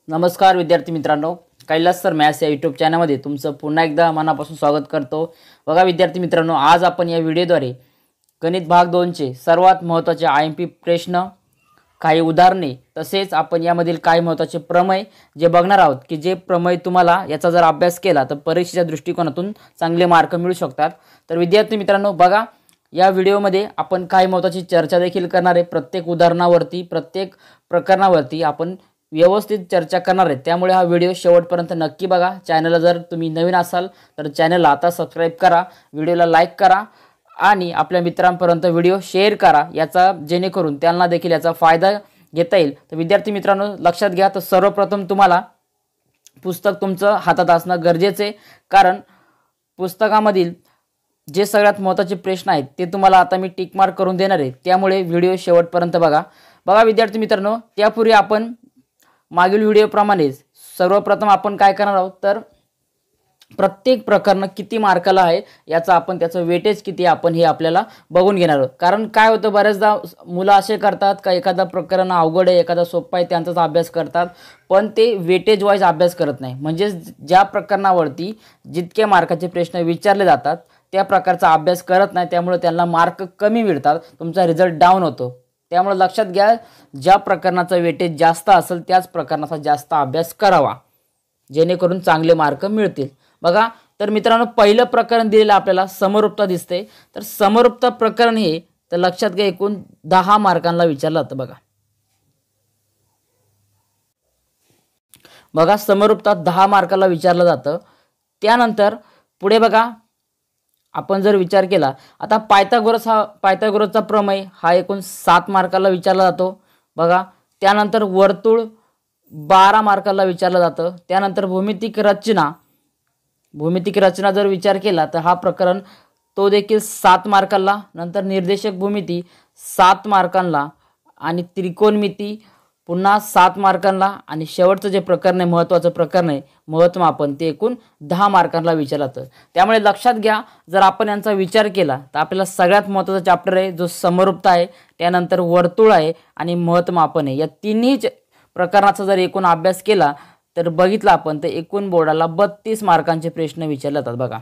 नमस्कार विद्यार्थी मित्रांनो, कैलास सर मॅथ्स या यूट्यूब चॅनलमध्ये तुमचं पुन्हा एकदा मनापासून स्वागत करतो। बघा विद्यार्थी मित्रांनो, आज आपण या व्हिडिओद्वारे गणित भाग 2 चे सर्वात महत्त्वाचे आयएमपी प्रश्न, काही उदाहरणे तसेच आपण यामधील काही महत्त्वाचे प्रमेय जे बघणार आहोत की जे प्रमेय तुम्हाला याचा जर अभ्यास केला तर परीक्षेच्या दृष्टिकोनातून चांगले मार्क मिळू शकतात। तर विद्यार्थी मित्रांनो बघा, या व्हिडिओमध्ये आपण काही महत्त्वाची चर्चा देखील करणार आहे। प्रत्येक उदाहरणावरती, प्रत्येक प्रकरणावरती आपण व्यवस्थित चर्चा करणार आहे। त्यामुळे हा व्हिडिओ शेवटपर्यंत नक्की बघा। चॅनलला जर तुम्ही नवीन असाल तर चॅनलला आता सबस्क्राइब करा, व्हिडिओला लाईक करा आणि आपल्या मित्रांपर्यंत व्हिडिओ शेअर करा, याचा जेणेकरून त्यांना देखील याचा फायदा घेता येईल। तर विद्यार्थी मित्रांनो लक्षात घ्या, तर सर्वप्रथम तुम्हाला पुस्तक तुमचं हातात असणं गरजेचं आहे, कारण पुस्तकामधील जे सगळ्यात महत्त्वाचे प्रश्न आहेत ते तुम्हाला आता मी टिक मार्क करून देणार आहे। त्यामुळे व्हिडिओ शेवटपर्यंत बघा। विद्यार्थी मित्रांनो, त्यापूर्वी आपण मागील व्हिडिओप्रमाणे सर्वप्रथम आपण काय करणार आहोत, तर प्रत्येक प्रकरण किती मार्काला आहे याचा आपण त्याचं वेटेज किती आपण हे आपल्याला बघून घेणार आहोत। कारण काय होतं, बरेचदा मुलं असे करतात का एखादा प्रकरण अवघड आहे, एखादा सोपा आहे त्यांचाच अभ्यास करतात, पण ते वेटेज वाईज अभ्यास करत नाही। म्हणजे ज्या प्रकरणावरती जितके मार्काचे प्रश्न विचारले जातात त्या प्रकारचा अभ्यास करत नाही, त्यामुळे त्यांना मार्क कमी मिळतात, तुमचा रिझल्ट डाऊन होतो। त्यामुळे लक्षात घ्या, ज्या प्रकरणाचा वेटेज जास्त असेल त्याच प्रकरणाचा जास्त अभ्यास करावा, जेणेकरून चांगले मार्क मिळतील। बघा, तर मित्रांनो पहिलं प्रकरण दिलेलं आपल्याला समरूपता दिसते। तर समरूपता प्रकरण हे तर लक्षात घ्या एकूण 10 मार्कांना विचारलं जातं। बघा समरूपता 10 मार्काला विचारलं जातं। त्यानंतर पुढे बघा, आपण जर विचार केला, आता पायथागोरसचा प्रमेय हा एकूण 7 मार्काला विचारला जातो। बघा, त्यानंतर वर्तुळ 12 मार्काला विचारलं जातं। त्यानंतर भूमितिक रचना जर विचार केला तर हा प्रकरण तो देखील 7 मार्काला, नंतर निर्देशक भूमिती 7 मार्कांना आणि त्रिकोणमिती पुन्हा 7 मार्कांना, आणि शेवटचं जे प्रकरण आहे महत्त्वाचं प्रकरण आहे महत्त्वमापन, ते एकूण 10 मार्कांना विचारलं जातं। त्यामुळे लक्षात घ्या, जर आपण यांचा विचार केला तर आपल्याला सगळ्यात महत्त्वाचा चॅप्टर आहे जो समरूपता आहे, त्यानंतर वर्तुळ आहे आणि महत्त्वमापन आहे। या तिन्ही प्रकरणाचा जर एकूण अभ्यास केला तर बघितलं आपण तर एकूण बोर्डाला 32 मार्कांचे प्रश्न विचारले जातात। बघा,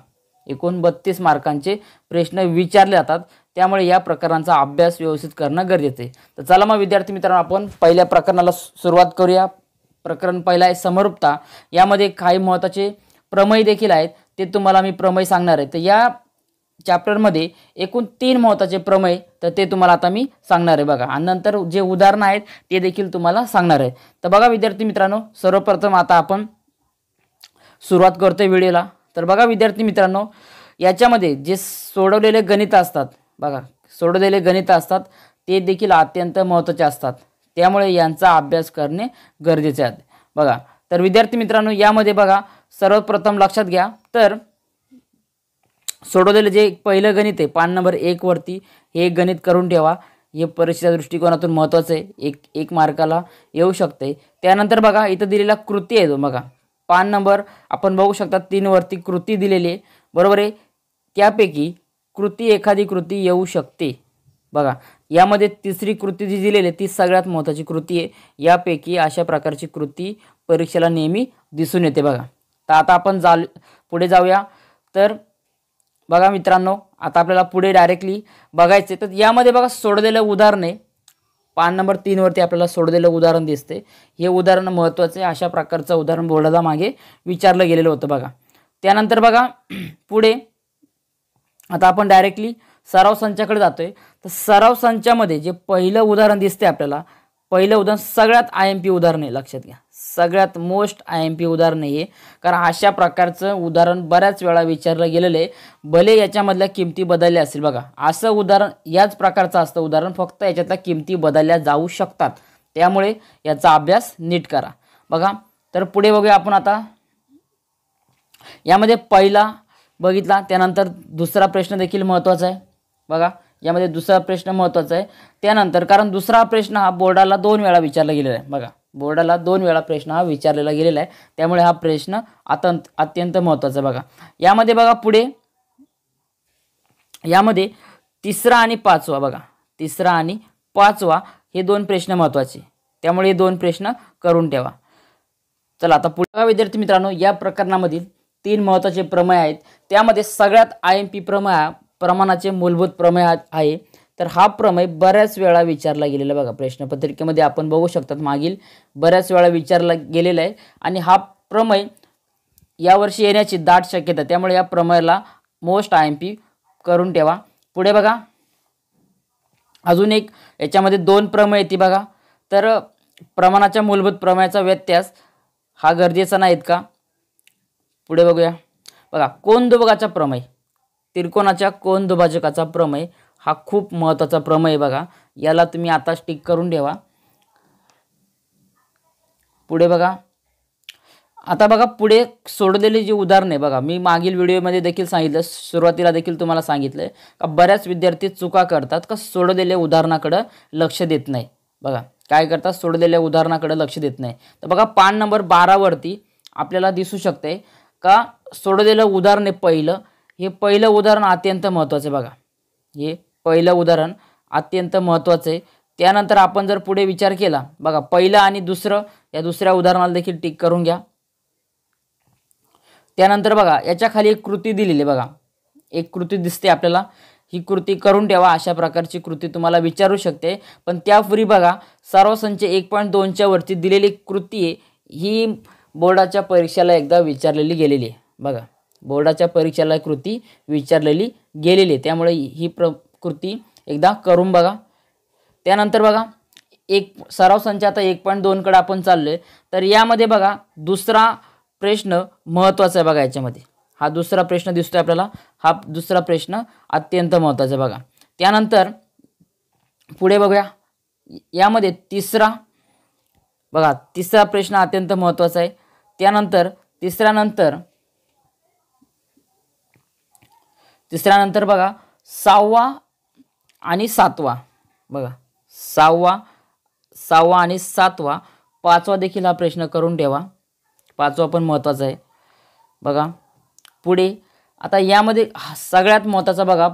एकूण 32 मार्कांचे प्रश्न विचारले जातात। त्यामुळे या प्रकरणांचा अभ्यास व्यवस्थित करणं गरजेचं आहे। तर चला मग विद्यार्थी मित्रांनो, आपण पहिल्या प्रकरणाला सुरुवात करूया। प्रकरण पहिला आहे समरूपता। यामध्ये काही महत्त्वाचे प्रमेय देखील आहेत, ते तुम्हाला मी प्रमेय सांगणार आहे। तर या चॅप्टरमध्ये एकूण 3 महत्त्वाचे प्रमेय तर ते तुम्हाला आता मी सांगणार आहे। बघा, आणि नंतर जे उदाहरणं आहेत ते देखील तुम्हाला सांगणार आहे। तर बघा विद्यार्थी मित्रांनो, सर्वप्रथम आता आपण सुरुवात करतोय व्हिडिओला। तर बघा विद्यार्थी मित्रांनो, याच्यामध्ये जे सोडवलेले गणित असतात, बघा सोडवलेले गणित असतात ते देखील अत्यंत महत्त्वाचे असतात, त्यामुळे यांचा अभ्यास करणे गरजेचे आहे। बघा, तर विद्यार्थी मित्रांनो यामध्ये बघा सर्वप्रथम लक्षात घ्या, तर सोडवलेले जे पहिलं गणित आहे पान नंबर 1 वरती, हे गणित करून ठेवा, हे परीक्षेच्या दृष्टिकोनातून महत्त्वाचं आहे, एक मार्काला येऊ शकते। त्यानंतर बघा इथं दिलेला कृती आहे, बघा पान नंबर आपण बघू शकता 3 वरती कृती दिलेली आहे, बरोबर आहे। त्यापैकी एखादी कृती येऊ शकते। बघा, यामध्ये तिसरी कृती जी दिलेली आहे ती सगळ्यात महत्त्वाची कृती आहे। यापैकी अशा प्रकारची कृती परीक्षेला नेहमी दिसून येते। बघा, तर आता आपण पुढे जाऊया। तर बघा मित्रांनो, आता आपल्याला पुढे डायरेक्टली बघायचे, तर यामध्ये बघा सोडवलेलं उदाहरण आहे, पान नंबर 3 वरती आपल्याला सोडवलेलं उदाहरण दिसते। हे उदाहरण महत्त्वाचं आहे, अशा प्रकारचं उदाहरण बोर्डाला मागे विचारलं गेलेलं होतं। बघा, त्यानंतर बघा पुढे आता आपण डायरेक्टली सराव संचाकडे जातोय। तर सराव संचामध्ये जे पहिलं उदाहरण दिसते आपल्याला, पहिलं उदाहरण सगळ्यात आयएमपी उदाहरण आहे, लक्षात घ्या सगळ्यात मोस्ट आयएमपी उदाहरण आहे, कारण अशा प्रकारचं उदाहरण बऱ्याच वेळा विचारलं गेलेलं आहे, भले याच्यामधल्या किमती बदलल्या असतील। बघा, असं उदाहरण याच प्रकारचं असतं उदाहरण, फक्त याच्यातल्या किमती बदलल्या जाऊ शकतात, त्यामुळे याचा अभ्यास नीट करा। बघा, तर पुढे बघूया आपण आता। यामध्ये पहिला बघितला, त्यानंतर दुसरा प्रश्न देखील महत्त्वाचा आहे। बघा, यामध्ये दुसरा प्रश्न महत्त्वाचा आहे। त्यानंतर कारण दुसरा प्रश्न हा बोर्डाला 2 वेळा विचारला गेलेला आहे। बघा, बोर्डाला 2 वेळा प्रश्न हा विचारलेला गेलेला आहे, त्यामुळे हा प्रश्न अत्यंत महत्त्वाचा आहे। बघा, यामध्ये बघा पुढे यामध्ये तिसरा आणि पाचवा, बघा तिसरा आणि पाचवा हे 2 प्रश्न महत्त्वाचे, त्यामुळे हे 2 प्रश्न करून ठेवा। चला आता पुढे विद्यार्थी मित्रांनो, या प्रकरणामधील 3 महत्त्वाचे प्रमेय आहेत. त्यामध्ये सगळ्यात IMP प्रमाणाचे मूलभूत प्रमेय आहे. तर हा प्रमेय बऱ्याच वेळा विचारला गेलेला बघा, प्रश्नपत्रिकेमध्ये आपण बघू शकतात मागील बऱ्याच वेळा विचारला गेलेला आहे आणि हा प्रमेय यावर्षी येण्याची दाट शक्यता, त्यामुळे या प्रमेयाला मोस्ट IMP करून ठेवा. पुढे बघा, अजून एक याच्यामध्ये 2 प्रमेय येते बघा. तर प्रमाणाच्या मूलभूत प्रमेयाचा व्यत्यास हा गरजेचा नाहीत का? पुढे बघूया बघा, कोन दुभाजकाचा प्रमेय, त्रिकोणाच्या कोन दुभाजकाचा प्रमेय हा खूप महत्त्वाचा प्रमेय बघा, याला तुम्ही आता टिक करून ठेवा. पुढे बघा, आता बघा पुढे सोडलेली जी उदाहरणे बघा, मी मागील व्हिडिओमध्ये देखील सांगितलं, सुरुवातीला देखील तुम्हाला सांगितलं का बऱ्याच विद्यार्थी चुका करतात का सोडलेल्या उदाहरणाकडे लक्ष देत नाही. बघा काय करतात, सोडलेल्या उदाहरणाकडे लक्ष देत नाही. तर बघा पान नंबर 12 वरती आपल्याला दिसू शकते का सोडलेलं उदाहरण हे पहिलं उदाहरण अत्यंत महत्त्वाचं बघा, हे पहिलं उदाहरण अत्यंत महत्त्वाचं आहे. त्यानंतर आपण जर पुढे विचार केला बघा, पहिलं आणि दुसरं, या दुसऱ्या उदाहरणाला देखील टिक करून घ्या. त्यानंतर बघा याच्या खाली एक कृती दिलेली बघा, एक कृती दिसते आपल्याला, ही कृती करून ठेवा. अशा प्रकारची कृती तुम्हाला विचारू शकते. पण त्यापूर्वी बघा, सराव संच 1.2च्या वरती दिलेली कृती आहे, ही बोर्डाच्या परीक्षेला एकदा विचारलेली गेलेली आहे बघा, बोर्डाच्या परीक्षेला कृती विचारलेली गेलेली आहे, त्यामुळे ही कृती एकदा करून बघा. त्यानंतर बघा, एक सराव संच आता 1.2 कडे आपण चाललोय. तर यामध्ये बघा दुसरा प्रश्न महत्त्वाचा आहे बघा, याच्यामध्ये हा दुसरा प्रश्न दिसतोय आपल्याला, हा दुसरा प्रश्न अत्यंत महत्त्वाचा बघा. त्यानंतर पुढे बघूया, यामध्ये तिसरा प्रश्न अत्यंत महत्त्वाचा आहे. त्यानंतर तिसऱ्यानंतर बघा 6वा आणि 7वा बघा, 6वा आणि 7वा, 5वा देखील हा प्रश्न करून ठेवा, 5वा पण महत्त्वाचा आहे बघा. पुढे आता यामध्ये सगळ्यात महत्त्वाचा बघा,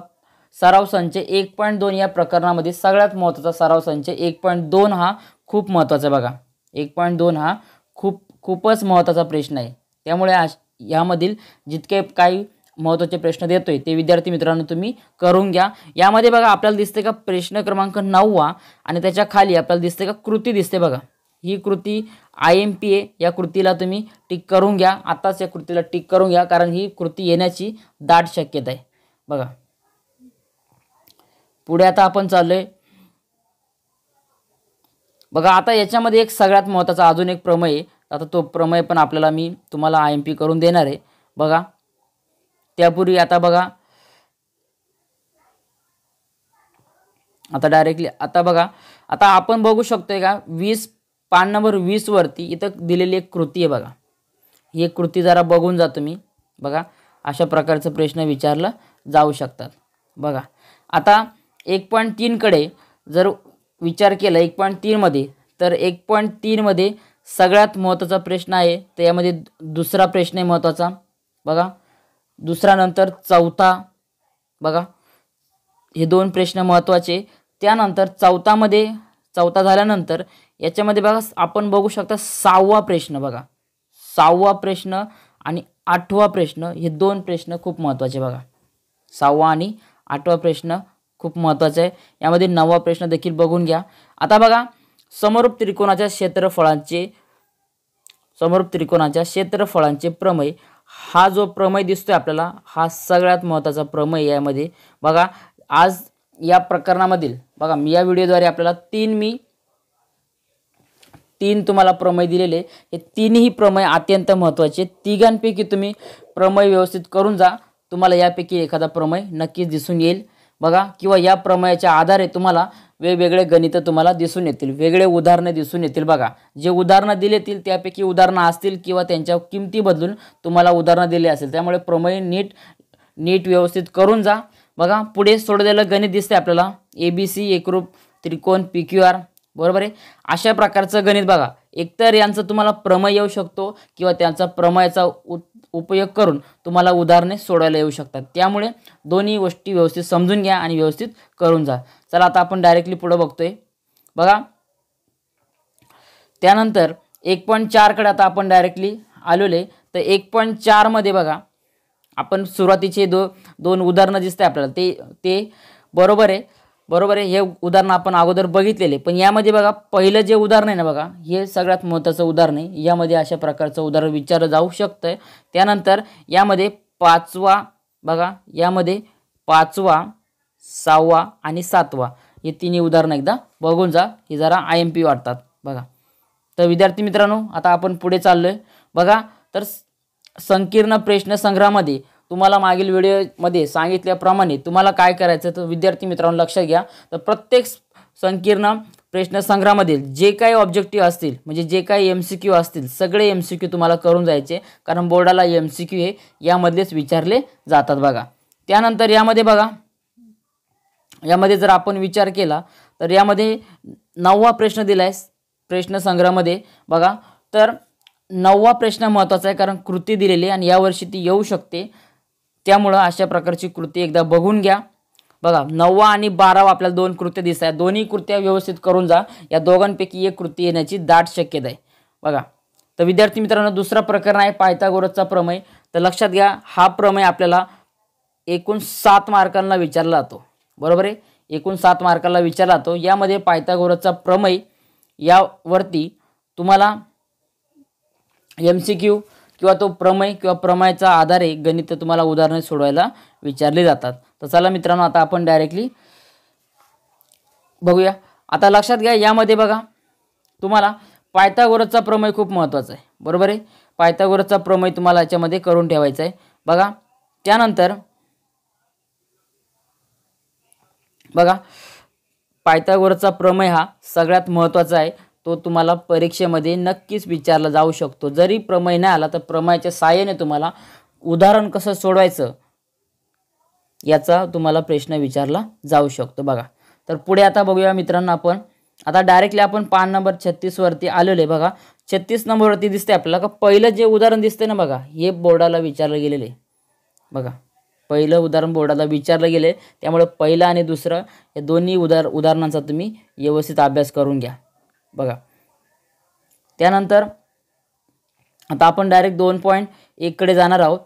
सराव संच 1.2 या प्रकरणामध्ये सगळ्यात महत्त्वाचा सराव संच 1.2 हा खूप महत्त्वाचा बघा, 1.2 हा खूपच महत्त्वाचा प्रश्न आहे. त्यामुळे यामधील जितके काही महत्त्वाचे प्रश्न देतोय ते विद्यार्थी मित्रांनो तुम्ही करून घ्या. यामध्ये बघा आपल्याला दिसते का प्रश्न क्रमांक 9वा आणि त्याच्या खाली आपल्याला दिसते का कृती दिसते बघा, ही कृती IMP आहे. या कृतीला तुम्ही टिक करून घ्या, आताच या कृतीला टिक करून घ्या, कारण ही कृती येण्याची दाट शक्यता आहे बघा. पुढे आता आपण चाललोय बघा, आता याच्यामध्ये एक सगळ्यात महत्त्वाचा अजून एक प्रमेय आहे. आता तो प्रमेय पण आपल्याला मी तुम्हाला IMP करून देणार आहे बघा. त्यापूर्वी आता बघा, आता आपण बघू शकतोय का पान नंबर 20 वरती इथं दिलेली एक कृती आहे बघा, ही एक कृती जरा बघून जा तुम्ही बघा. अशा प्रकारचे प्रश्न विचारला जाऊ शकतात बघा. आता 1.3 कडे जर विचार केला 1.3 मध्ये, तर 1.3 मध्ये सगळ्यात महत्त्वाचा प्रश्न आहे, तर यामध्ये दुसरा प्रश्न आहे महत्त्वाचा बघा, दुसरा नंतर चौथा बघा, हे 2 प्रश्न महत्त्वाचे. त्यानंतर चौथा झाल्यानंतर याच्यामध्ये बघा आपण बघू शकता 6वा प्रश्न बघा, 6वा प्रश्न आणि 8वा प्रश्न, हे 2 प्रश्न खूप महत्त्वाचे बघा, 6वा आणि 8वा प्रश्न खूप महत्त्वाचा आहे. यामध्ये 9वा प्रश्न देखील बघून घ्या. आता बघा, समरूप त्रिकोणाच्या क्षेत्रफळांचे प्रमेय, हा जो प्रमेय दिसतोय आपल्याला, हा सगळ्यात महत्त्वाचा प्रमेय यामध्ये बघा. आज या प्रकरणामधील बघा, मी या व्हिडिओद्वारे आपल्याला 3 तुम्हाला प्रमेय दिलेले, हे 3ही प्रमेय अत्यंत महत्त्वाचे. तिघांपैकी तुम्ही प्रमेय व्यवस्थित करून जा, तुम्हाला यापैकी एखादा प्रमेय नक्कीच दिसून येईल बघा, किंवा या प्रमेयाच्या आधारे तुम्हाला वेगवेगळे गणित तुम्हाला दिसून येतील, वेगळे उदाहरणे दिसून येतील बघा. जे उदाहरणं दिलेतील त्यापैकी उदाहरणं असतील किंवा त्यांच्या किमती बदलून तुम्हाला उदाहरणं दिले असेल, त्यामुळे प्रमेय नीट व्यवस्थित करून जा बघा. पुढे सोडलेलं गणित दिसते आपल्याला, ABC एकरूप त्रिकोण PQR बरोबर आहे. अशा प्रकारचं गणित बघा, एकतर यांचं तुम्हाला प्रमेय येऊ शकतो किंवा त्यांचा प्रमेयाचा उपयोग करून तुम्हाला उदाहरणे सोडवायला येऊ शकतात. त्यामुळे दोन्ही गोष्टी व्यवस्थित समजून घ्या आणि व्यवस्थित करून जा. चला आता आपण डायरेक्टली पुढे बघतोय बघा. त्यानंतर 1.4 कडे आता आपण डायरेक्टली आलोले. तर 1.4 मध्ये बघा आपण सुरुवातीचे दोन उदाहरणं दिसते आपल्याला ते बरोबर आहे. हे उदाहरण आपण अगोदर बघितलेले, पण यामध्ये बघा पहिलं जे उदाहरण आहे ना बघा, हे सगळ्यात महत्त्वाचं उदाहरण आहे. यामध्ये अशा प्रकारचं उदाहरण विचारलं जाऊ शकतं. त्यानंतर यामध्ये पाचवा बघा, यामध्ये 5वा 6वा आणि 7वा हे तिन्ही उदाहरणं एकदा बघून जा, हे जरा IMP वाटतात बघा. तर विद्यार्थी मित्रांनो आता आपण पुढे चाललोय बघा. तर संकीर्ण प्रश्न संग्रहामध्ये तुम्हाला मागील व्हिडिओमध्ये सांगितल्याप्रमाणे तुम्हाला काय करायचं, तर विद्यार्थी मित्रांनो लक्षात घ्या. तर प्रत्येक संकीर्ण प्रश्न संग्रहामधील जे काही ऑब्जेक्टिव्ह असतील, म्हणजे जे काही MCQ असतील, सगळे MCQ तुम्हाला करून जायचे, कारण बोर्डाला MCQ हे यामधलेच विचारले जातात बघा. त्यानंतर यामध्ये बघा, यामध्ये जर आपण विचार केला तर यामध्ये 9वा प्रश्न दिलाय प्रश्न संग्रहामध्ये बघा. तर 9वा प्रश्न महत्त्वाचा आहे, कारण कृती दिलेली आहे आणि यावर्षी ती येऊ शकते. त्यामुळं अशा प्रकारची कृती एकदा बघून घ्या बघा. 9वा आणि 12वा आपल्याला 2 कृत्या दिसत आहेत. दोन्ही कृत्या व्यवस्थित करून जा. या दोघांपैकी एक कृती येण्याची दाट शक्यता आहे बघा. तर विद्यार्थी मित्रांनो दुसरा प्रकरण आहे पायथागोरसचा प्रमेय. तर लक्षात घ्या, हा प्रमेय आपल्याला एकूण 7 मार्कांना विचारला जातो, बरोबर आहे. एकूण 7 मार्कांना विचारला जातो. यामध्ये पायथागोरसचा प्रमेय यावरती तुम्हाला MCQ किंवा तो प्रमेय किंवा प्रमेयाचा आधारे गणित तुम्हाला उदाहरणे सोडवायला विचारले जातात. तर चला मित्रांनो आता आपण डायरेक्टली बघूया. आता लक्षात घ्या, यामध्ये बघा तुम्हाला पायथागोरसचा प्रमेय खूप महत्त्वाचा आहे, बरोबर आहे. पायथागोरसचा प्रमेय तुम्हाला याच्यामध्ये करून ठेवायचा आहे बघा. त्यानंतर बघा पायथागोरसचा प्रमेय हा सगळ्यात महत्त्वाचा आहे. तो तुम्हाला परीक्षेमध्ये नक्कीच विचारला जाऊ शकतो. जरी प्रमेय नाही आला तर प्रमेयाच्या सहाय्याने तुम्हाला उदाहरण कसं सोडवायचं याचा तुम्हाला प्रश्न विचारला जाऊ शकतो बघा. तर पुढे आता बघूया मित्रांनो, आपण आता डायरेक्टली आपण पान नंबर 36 वरती आलेले बघा. 36 नंबरवरती दिसते आपल्याला का पहिलं जे उदाहरण दिसते ना बघा, हे बोर्डाला विचारलं गेलेले बघा. पहिलं उदाहरण बोर्डाला विचारलं गेले, त्यामुळे पहिलं आणि दुसरं या दोन्ही उदाहरणांचा तुम्ही व्यवस्थित अभ्यास करून घ्या बघा. त्यानंतर आता आपण डायरेक्ट 2.1 कडे जाणार आहोत.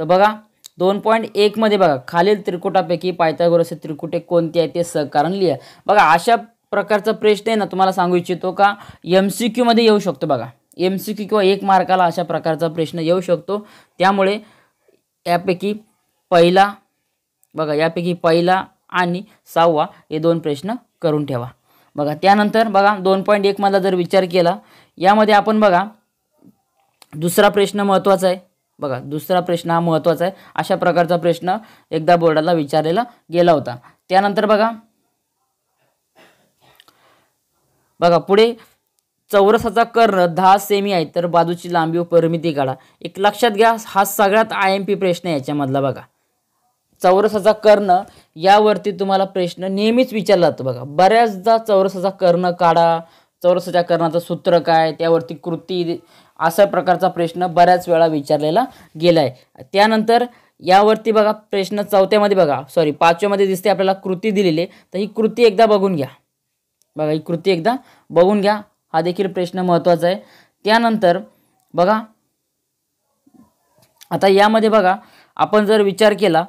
तर बघा 2.1 मध्ये बघा, खालील त्रिकुटापैकी पायथागोरसचे त्रिकुटे कोणते आहे ते सहकारण लिहा बघा. अशा प्रकारचा प्रश्न आहे ना, तुम्हाला सांगू इच्छितो का MCQ मध्ये येऊ शकतो बघा. MCQ किंवा 1 मार्काला अशा प्रकारचा प्रश्न येऊ शकतो. त्यामुळे यापैकी पहिला बघा, यापैकी पहिला आणि 6वा हे 2 प्रश्न करून ठेवा बघा. त्यानंतर बघा 2.1 मधला जर विचार केला, यामध्ये आपण बघा दुसरा प्रश्न महत्त्वाचा आहे बघा. दुसरा प्रश्न हा महत्त्वाचा आहे. अशा प्रकारचा प्रश्न एकदा बोर्डाला विचारलेला गेला होता. त्यानंतर बघा पुढे चौरसाचा कर्ण 10 सेमी आहे, तर बाजूची लांबी व परिमिती काढा. एक लक्षात घ्या, हा सगळ्यात IMP प्रश्न आहे याच्यामधला बघा. चौरसाचा कर्ण यावरती तुम्हाला प्रश्न नेहमीच विचारला जातो बघा. बऱ्याचदा चौरसाचा कर्ण काढा, चौरसाच्या कर्णाचं सूत्र काय, त्यावरती कृती, अशा प्रकारचा प्रश्न बऱ्याच वेळा विचारलेला गेला आहे. त्यानंतर यावरती बघा प्रश्न 4थ्यामध्ये बघा, 5व्यामध्ये दिसते आपल्याला कृती दिलेली आहे. तर ही कृती एकदा बघून घ्या बघा. ही कृती एकदा बघून घ्या, हा देखील प्रश्न महत्त्वाचा आहे. त्यानंतर बघा आता यामध्ये बघा आपण जर विचार केला,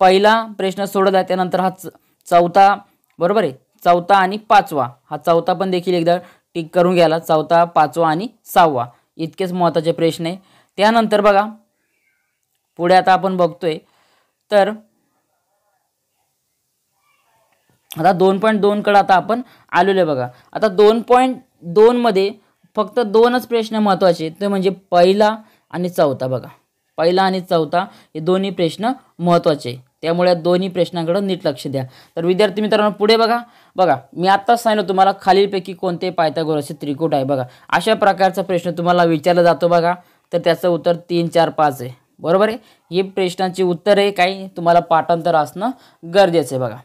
पहिला प्रश्न सोडवला, त्यानंतर हा 4था बरोबर आहे. 4था आणि 5वा, हा 4था पण देखील एकदा टिक करून घ्यायला. 4था 5वा आणि 6वा इतकेच महत्त्वाचे प्रश्न आहे. त्यानंतर बघा पुढे आता आपण बघतोय, तर आता 2.2 कडे आता आपण आलेलो आहे बघा. आता 2.2 मध्ये फक्त 2च प्रश्न महत्त्वाचे, ते म्हणजे पहिला आणि 4था बघा. पहिला आणि 4था हे दोन्ही प्रश्न महत्त्वाचे, त्यामुळे दोन्ही प्रश्नांकडे नीट लक्ष द्या. तर विद्यार्थी मित्रांनो पुढे बघा मी आत्ताच सांगितलं तुम्हाला खालीलपैकी कोणते पायथागोरसचे त्रिकुट आहे बघा. अशा प्रकारचा प्रश्न तुम्हाला विचारला जातो बघा. तर त्याचं उत्तर 3, 4, 5 आहे, बरोबर आहे. ही प्रश्नांची उत्तर आहे, काही तुम्हाला पाठांतर असणं गरजेचं आहे बघा.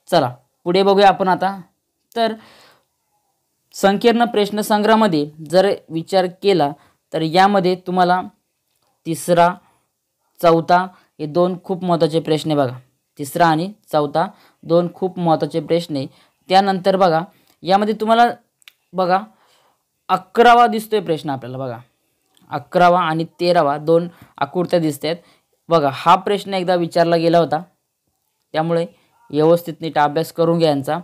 चला पुढे बघूया आपण आता. तर संकीर्ण प्रश्न संग्रहामध्ये जर विचार केला तर यामध्ये तुम्हाला 3रा 4था हे 2 खूप महत्त्वाचे प्रश्न आहे बघा. 3रा आणि 4था 2 खूप महत्त्वाचे प्रश्न आहे. त्यानंतर बघा यामध्ये तुम्हाला बघा 11वा दिसतोय प्रश्न आपल्याला बघा. 11वा आणि 13वा दोन आकृत्या दिसत आहेत बघा. हा प्रश्न एकदा विचारला गेला होता, त्यामुळे व्यवस्थित नीट अभ्यास करून घ्या यांचा.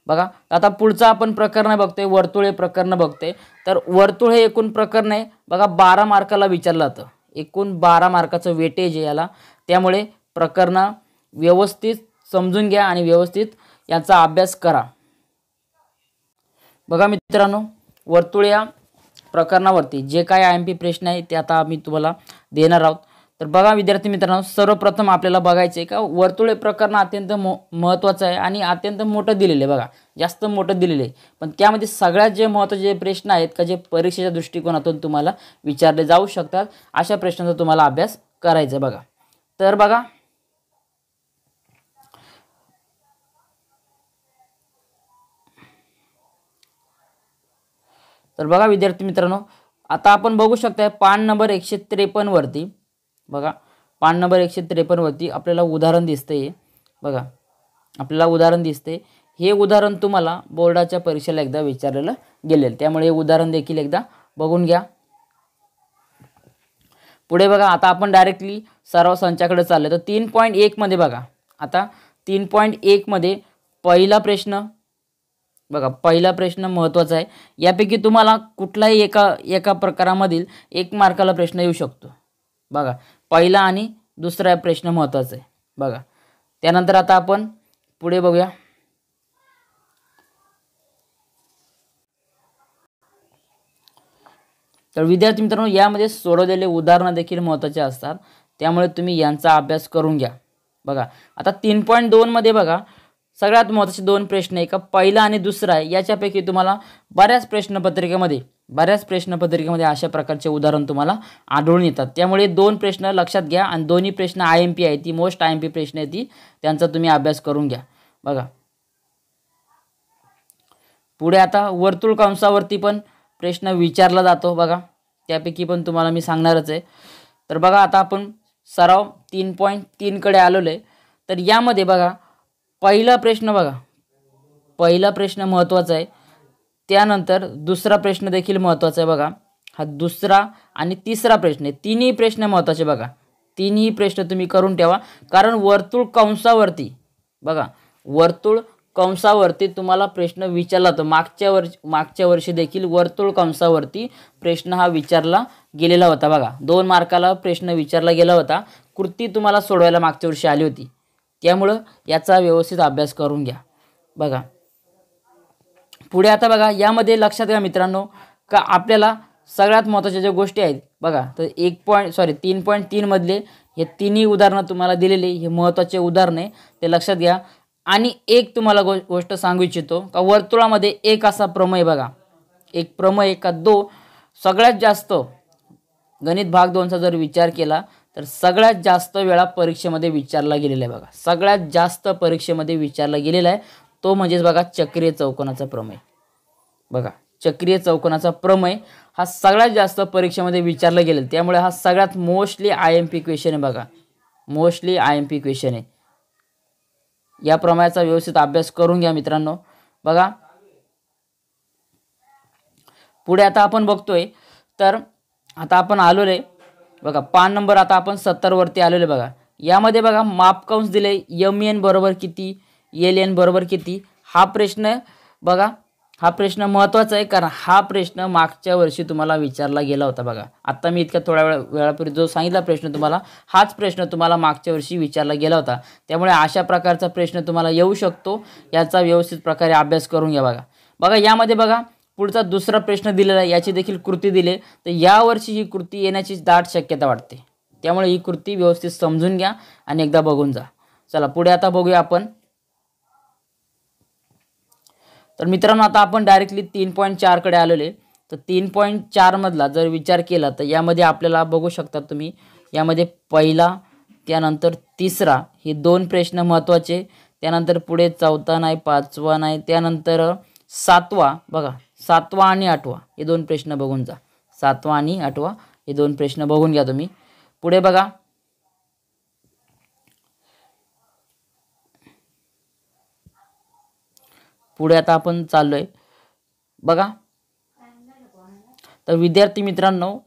बघा आता पुढचा आपण प्रकरण बघतोय, वर्तुळ हे प्रकरण बघतोय. तर वर्तुळ हे एकूण प्रकरण आहे बघा, 12 मार्काला विचारलं जातं. एकूण 12 मार्काचं वेटेज आहे याला. त्यामुळे प्रकरण व्यवस्थित समजून घ्या आणि व्यवस्थित याचा अभ्यास करा. बघा मित्रांनो, वर्तुळ या प्रकरणावरती जे काय IMP प्रश्न आहे ते आता आम्ही तुम्हाला देणार आहोत. तर बघा विद्यार्थी मित्रांनो, सर्वप्रथम आपल्याला बघायचं आहे का वर्तुळ हे प्रकरण अत्यंत महत्त्वाचं आहे आणि अत्यंत मोठं दिलेलं आहे बघा, जास्त मोठं दिलेलं आहे. पण त्यामध्ये सगळ्यात जे महत्त्वाचे जे प्रश्न आहेत का जे परीक्षेच्या दृष्टिकोनातून तुम्हाला विचारले जाऊ शकतात, अशा प्रश्नांचा तुम्हाला अभ्यास करायचा बघा. तर बघा विद्यार्थी मित्रांनो, आता आपण बघू शकता पान नंबर 153 वरती बघा, पान नंबर 153 वरती आपल्याला उदाहरण दिसतंय बघा. आपल्याला उदाहरण दिसते. हे उदाहरण तुम्हाला बोर्डाच्या परीक्षेला एकदा विचारलेलं गेलेलं, त्यामुळे हे उदाहरण देखील एकदा बघून घ्या. पुढे बघा, आता आपण डायरेक्टली सराव संचाकडे चालले. तर 3.1 मध्ये बघा, आता 3.1 मध्ये पहिला प्रश्न बघा, पहिला प्रश्न महत्त्वाचा आहे. यापैकी तुम्हाला कुठलाही एका प्रकारामधील 1 मार्काला प्रश्न येऊ शकतो बघा. पहिला आणि दुसरा प्रश्न महत्त्वाचा आहे बघा. त्यानंतर आता आपण पुढे बघूया. तर विद्यार्थी मित्रांनो, यामध्ये सोडवलेले उदाहरणं देखील महत्त्वाचे असतात, त्यामुळे तुम्ही यांचा अभ्यास करून घ्या बघा. आता 3.2 मध्ये बघा, सगळ्यात महत्त्वाचे 2 प्रश्न आहे का पहिला आणि दुसरा आहे. याच्यापैकी तुम्हाला बऱ्याच प्रश्नपत्रिकेमध्ये अशा प्रकारचे उदाहरण तुम्हाला आढळून येतात. त्यामुळे 2 प्रश्न लक्षात घ्या आणि दोन्ही प्रश्न IMP आहे, ती मोस्ट IMP प्रश्न आहे ती, त्यांचा तुम्ही अभ्यास करून घ्या बघा. पुढे आता वर्तुळ कंसावरती पण प्रश्न विचारला जातो बघा, त्यापैकी पण तुम्हाला मी सांगणारच आहे. तर बघा, आता आपण सराव 3.3 कडे आलेलो आहे. तर यामध्ये बघा पहिला प्रश्न बघा, पहिला प्रश्न महत्त्वाचा आहे. त्यानंतर दुसरा प्रश्न देखील महत्त्वाचा आहे बघा. हा दुसरा आणि तिसरा प्रश्न आहे, तिन्ही प्रश्न महत्त्वाचे बघा. तिन्ही प्रश्न तुम्ही करून ठेवा, कारण वर्तुळ कंसावरती बघा, वर्तुळ कंसावरती तुम्हाला प्रश्न विचारला जातो. मागच्या वर्षी देखील वर्तुळ कंसावरती प्रश्न हा विचारला गेलेला होता बघा. 2 मार्काला प्रश्न विचारला गेला होता. कृती तुम्हाला सोडवायला मागच्या वर्षी आली होती, त्यामुळं याचा व्यवस्थित अभ्यास करून घ्या बघा. पुढे आता बघा, यामध्ये लक्षात घ्या मित्रांनो का आपल्याला सगळ्यात महत्त्वाच्या ज्या गोष्टी आहेत बघा, तर 3.3 मधले हे तिन्ही उदाहरणं तुम्हाला दिलेले, हे महत्त्वाचे उदाहरण आहे, ते लक्षात घ्या. आणि एक तुम्हाला गोष्ट सांगू इच्छितो का वर्तुळामध्ये एक असा प्रमेय बघा, एक प्रमेय का सगळ्यात जास्त गणित भाग 2चा जर विचार केला तर सगळ्यात जास्त वेळा परीक्षेमध्ये विचारला गेलेला आहे बघा. सगळ्यात जास्त परीक्षेमध्ये विचारला गेलेला आहे तो म्हणजेच बघा चक्रीय चौकोनाचा प्रमेय बघा. चक्रीय चौकोनाचा प्रमेय हा सगळ्यात जास्त परीक्षेमध्ये विचारला गेलेला, त्यामुळे हा सगळ्यात मोस्टली IMP क्वेश्चन आहे बघा, मोस्टली IMP क्वेश्चन आहे. या प्रमेयाचा व्यवस्थित अभ्यास करून घ्या मित्रांनो बघा. पुढे आता आपण बघतोय, तर आता आपण आलेलो आहे बघा, पान नंबर आता आपण 70 वरती आलेलो बघा. यामध्ये बघा मापकांश दिले, MN बरोबर किती, LN बरोबर किती. हा प्रश्न बघा, हा प्रश्न महत्त्वाचा आहे, कारण हा प्रश्न मागच्या वर्षी तुम्हाला विचारला गेला होता बघा. आता मी इतक्या थोड्या वेळापूर्वी जो सांगितला प्रश्न तुम्हाला, हाच प्रश्न तुम्हाला मागच्या वर्षी विचारला गेला होता. त्यामुळे अशा प्रकारचा प्रश्न तुम्हाला येऊ शकतो, याचा व्यवस्थित प्रकारे अभ्यास करून घ्या बघा. बघा यामध्ये बघा पुढचा दुसरा प्रश्न दिलेला आहे, याची देखील कृती दिली. तर यावर्षी ही कृती येण्याची दाट शक्यता वाटते, त्यामुळे ही कृती व्यवस्थित समजून घ्या आणि एकदा बघून जा. चला पुढे आता बघूया आपण. तर मित्रांनो, आता आपण डायरेक्टली 3.4 कडे आलेले. तर 3.4 मधला जर विचार केला तर यामध्ये आपल्याला बघू शकता तुम्ही, यामध्ये पहिला त्यानंतर तिसरा हे 2 प्रश्न महत्त्वाचे. त्यानंतर पुढे चौथा नाही, पाचवा नाही, त्यानंतर 7वा बघा, 7वा आणि 8वा हे 2 प्रश्न बघून जा. 7वा आणि 8वा हे 2 प्रश्न बघून घ्या तुम्ही. पुढे बघा, पुढे आता आपण चाललोय बघा. तर विद्यार्थी मित्रांनो,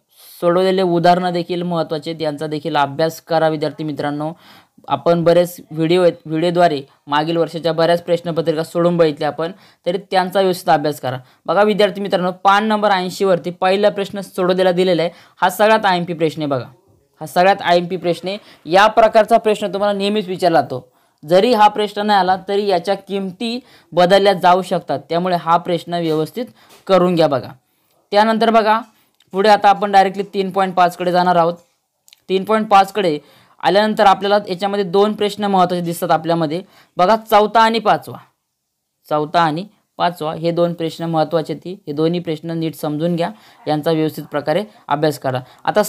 सोडवलेले उदाहरणं देखील महत्त्वाचे, त्यांचा देखील अभ्यास करा विद्यार्थी मित्रांनो. आपण बरेच व्हिडिओद्वारे मागील वर्षाच्या बऱ्याच प्रश्नपत्रिका सोडून बघितल्या आपण, तरी त्यांचा व्यवस्थित अभ्यास करा. बघा विद्यार्थी मित्रांनो, पान नंबर 80 वरती पहिला प्रश्न सोडवलेला दिलेला आहे. हा सगळ्यात IMP प्रश्न आहे. बघा, हा सगळ्यात IMP प्रश्न आहे. या प्रकारचा प्रश्न तुम्हाला नेहमीच विचारला जातो. जरी हा प्रश्न नाही आला तरी याच्या किमती बदलल्या जाऊ शकतात, त्यामुळे हा प्रश्न व्यवस्थित करून घ्या. बघा त्यानंतर बघा पुढे आता आपण डायरेक्टली 3.5 कडे जाणार आहोत. 3.5 कडे आल्यानंतर आपल्याला याच्यामध्ये दोन प्रश्न महत्त्वाचे दिसतात आपल्यामध्ये. बघा चौथा आणि पाचवा हे दोन प्रश्न महत्त्वाचे आहेत. हे दोन्ही प्रश्न नीट समजून घ्या, यांचा व्यवस्थित प्रकारे अभ्यास करा. आता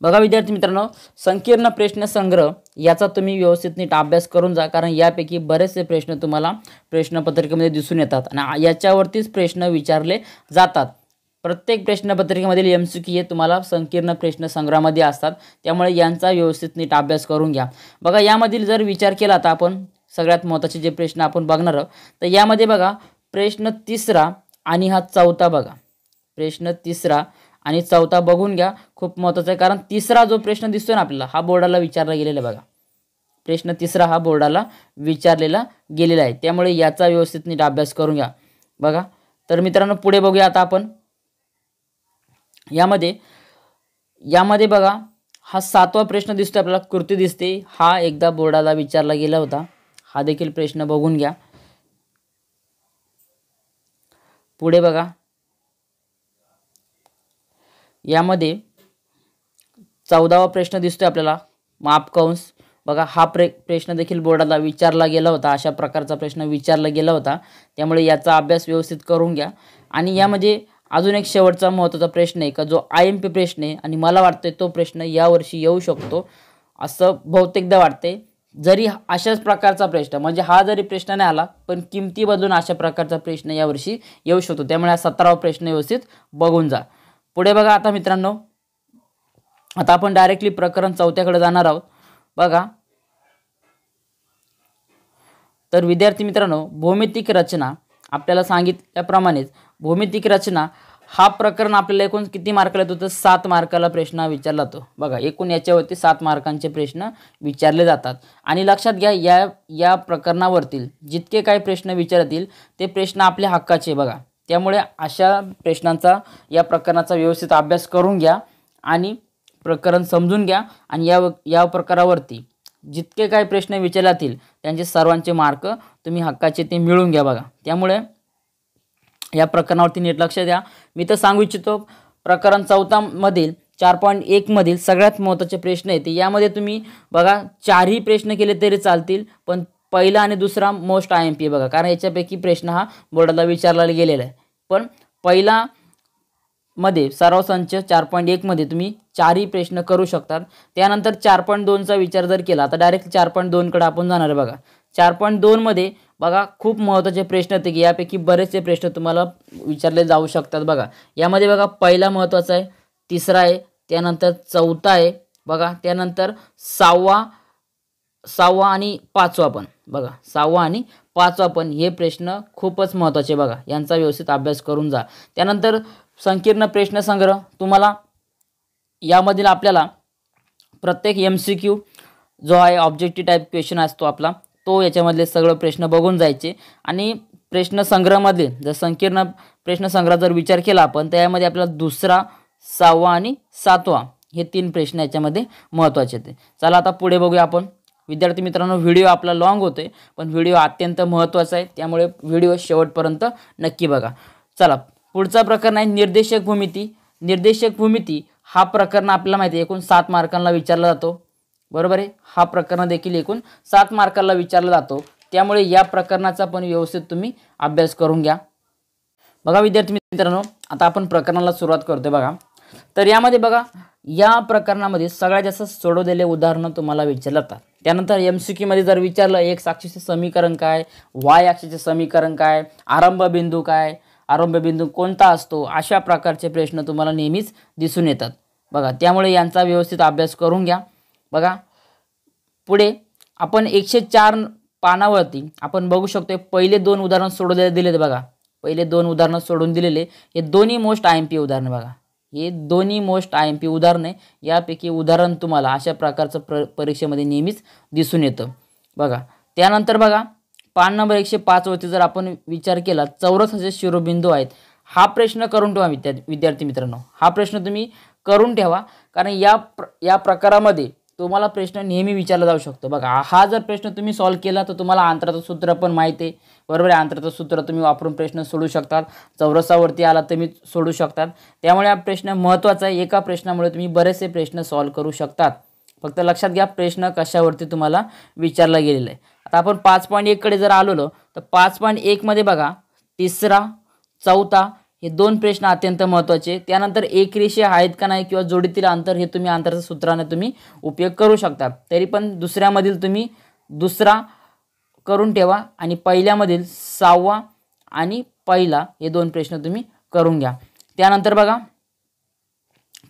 बघा विद्यार्थी मित्रांनो, संकीर्ण प्रश्न संग्रह याचा तुम्ही व्यवस्थित नीट अभ्यास करून जा, कारण यापैकी बरेचसे प्रश्न तुम्हाला प्रश्नपत्रिकेमध्ये दिसून येतात आणि याच्यावरतीच प्रश्न विचारले जातात. प्रत्येक प्रश्नपत्रिकेमधील MCQ हे तुम्हाला संकीर्ण प्रश्न संग्रहामध्ये असतात, त्यामुळे यांचा व्यवस्थित नीट अभ्यास करून घ्या. बघा यामधील जर विचार केला तर आपण सगळ्यात महत्त्वाचे जे प्रश्न आपण बघणार आहोत, तर यामध्ये बघा प्रश्न तिसरा आणि हा चौथा. बघा प्रश्न तिसरा आणि चौथा बघून घ्या, खूप महत्त्वाचा आहे. कारण तिसरा जो प्रश्न दिसतोय ना आपल्याला, हा बोर्डाला विचारला गेलेला आहे. बघा प्रश्न तिसरा हा बोर्डाला विचारलेला गेलेला आहे, त्यामुळे याचा व्यवस्थित नीट अभ्यास करून घ्या. बघा तर मित्रांनो, पुढे बघूया आता आपण. यामध्ये बघा हा 7वा प्रश्न दिसतोय आपल्याला, कृती दिसते. हा एकदा बोर्डाला विचारला गेला होता, हा देखील प्रश्न बघून घ्या. पुढे बघा यामध्ये 14वा प्रश्न दिसतोय आपल्याला, माप कंस. बघा हा प्रश्न देखील बोर्डाला विचारला गेला होता, अशा प्रकारचा प्रश्न विचारला गेला होता, त्यामुळे याचा अभ्यास व्यवस्थित करून घ्या. आणि यामध्ये अजून एक शेवटचा महत्त्वाचा प्रश्न आहे का, जो IMP प्रश्न आहे आणि मला वाटतंय तो प्रश्न यावर्षी येऊ शकतो असं बहुतेकदा वाटते. जरी अशाच प्रकारचा प्रश्न, म्हणजे हा जरी प्रश्न नाही आला पण किमती बदलून अशा प्रकारचा प्रश्न यावर्षी येऊ शकतो, त्यामुळे हा 17वा प्रश्न व्यवस्थित बघून जा. पुढे बघा आता मित्रांनो, आता आपण डायरेक्टली प्रकरण 4कडे जाणार आहोत. बघा तर विद्यार्थी मित्रांनो, भौमितिक रचना आपल्याला सांगितल्याप्रमाणेच भौमितिक रचना हा प्रकरण आपल्याला एकूण किती मार्काला येतो, तर 7 मार्काला प्रश्न विचारला जातो. बघा एकूण याच्यावरती 7 मार्कांचे प्रश्न विचारले जातात. आणि लक्षात घ्या, या प्रकरणावरतील जितके काही प्रश्न विचारतील ते प्रश्न आपल्या हक्काचे. बघा त्यामुळे अशा प्रश्नांचा, या प्रकरणाचा व्यवस्थित अभ्यास करून घ्या आणि प्रकरण समजून घ्या. आणि या प्रकारावरती जितके काही प्रश्न विचारले जातील त्यांचे सर्वांचे मार्क तुम्ही हक्काचे ते मिळवून घ्या. बघा त्यामुळे या प्रकरणावरती नीट लक्ष द्या. मी तर सांगू इच्छितो, प्रकरण 4 मधील 4.1 मधील सगळ्यात महत्त्वाचे प्रश्न आहेत. यामध्ये तुम्ही बघा 4ही प्रश्न केले तरी चालतील, पण पहिला आणि दुसरा मोस्ट IMP आहे. बघा कारण याच्यापैकी प्रश्न हा बोर्डाला विचारला गेलेला आहे. पण पहिला मध्ये सराव संच 4.1 मध्ये तुम्ही 4ही प्रश्न करू शकतात. त्यानंतर 4.2चा विचार जर केला तर डायरेक्ट 4.2 कडे आपण जाणार आहे. बघा 4.2 मध्ये बघा खूप महत्त्वाचे प्रश्न होते की यापैकी बरेचसे प्रश्न तुम्हाला विचारले जाऊ शकतात. बघा यामध्ये बघा पहिला महत्त्वाचा आहे, तिसरा आहे, त्यानंतर चौथा आहे. बघा त्यानंतर सहावा आणि 5वा पण. बघा 6वा आणि 5वा पण हे प्रश्न खूपच महत्त्वाचे. बघा यांचा व्यवस्थित अभ्यास करून जा. त्यानंतर संकीर्ण प्रश्न संग्रह, तुम्हाला यामधील आपल्याला प्रत्येक MCQ जो आहे ऑब्जेक्टिव्ह टाईप क्वेश्चन असतो आपला, तो याच्यामधले सगळे प्रश्न बघून जायचे. आणि प्रश्न संग्रहामध्ये जर संकीर्ण प्रश्न संग्रह जर विचार केला आपण, त्यामध्ये आपल्याला दुसरा, 6वा आणि 7वा हे 3 प्रश्न याच्यामध्ये महत्त्वाचे आहेत. चला आता पुढे बघूया आपण. विद्यार्थी मित्रांनो, व्हिडिओ आपला लॉंग होतोय पण व्हिडिओ अत्यंत महत्त्वाचा आहे, त्यामुळे व्हिडिओ शेवटपर्यंत नक्की बघा. चला पुढचा प्रकरण आहे निर्देशक भूमिती. निर्देशक भूमिती हा प्रकरण आपल्याला माहिती आहे एकूण 7 मार्कांना विचारला जातो. बरोबर आहे, हा प्रकरण देखील एकूण 7 मार्कांना विचारला जातो, त्यामुळे या प्रकरणाचा पण व्यवस्थित तुम्ही अभ्यास करून घ्या. बघा विद्यार्थी मित्रांनो, आता आपण प्रकरणाला सुरुवात करतोय. बघा तर यामध्ये बघा या प्रकरणामध्ये सगळ्यात जास्त सोडवलेले उदाहरणं तुम्हाला विचारले जातात. त्यानंतर MCQ मध्ये जर विचारलं एक्स अक्षाचे समीकरण काय, वाय अक्षाचे समीकरण काय, आरंभ बिंदू काय, आरंभ बिंदू कोणता असतो, अशा प्रकारचे प्रश्न तुम्हाला नेहमीच दिसून येतात. बघा त्यामुळे यांचा व्यवस्थित अभ्यास करून घ्या. बघा पुढे आपण 104 पानावरती आपण बघू शकतो पहिले 2 उदाहरण सोडवलेले दिलेत. बघा पहिले 2 उदाहरणं सोडून दिलेले हे दोन्ही मोस्ट IMP उदाहरणं बघा. हे दोन्ही मोस्ट IMP उदाहरणे. यापैकी उदाहरण तुम्हाला अशा प्रकारचं परीक्षेमध्ये नेहमीच दिसून येतं बघा. त्यानंतर बघा पान नंबर 105 वरती जर आपण विचार केला चौरस असे शिरोबिंदू आहेत. हा प्रश्न करून ठेवा विद्यार्थी मित्रांनो. हा प्रश्न तुम्ही करून ठेवा कारण या प्रकारामध्ये तुम्हाला प्रश्न नेहमी विचारला जाऊ शकतो बघा. हा जर प्रश्न तुम्ही सॉल्व्ह केला तर तुम्हाला अंतराचं सूत्र पण माहिती आहे बरोबर आहे. अंतराचं सूत्र तुम्ही वापरून प्रश्न सोडू शकतात. चौरसावरती आला तुम्ही सोडू शकतात. त्यामुळे हा प्रश्न महत्त्वाचा आहे. एका प्रश्नामुळे तुम्ही बरेचसे प्रश्न सॉल्व्ह करू शकतात. फक्त लक्षात घ्या प्रश्न कशावरती तुम्हाला विचारला गेलेला आहे. आता आपण 5.1 कडे जर आलो तर 5.1 मध्ये बघा तिसरा चौथा हे 2 प्रश्न अत्यंत महत्त्वाचे. त्यानंतर एकरेषीय आहेत का नाही किंवा जोडीतील अंतर हे तुम्ही अंतराच्या सूत्राने तुम्ही उपयोग करू शकता. तरी पण दुसऱ्यामधील तुम्ही दुसरा करून ठेवा आणि पहिल्यामधील 6वा आणि पहिला हे 2 प्रश्न तुम्ही करून घ्या. त्यानंतर बघा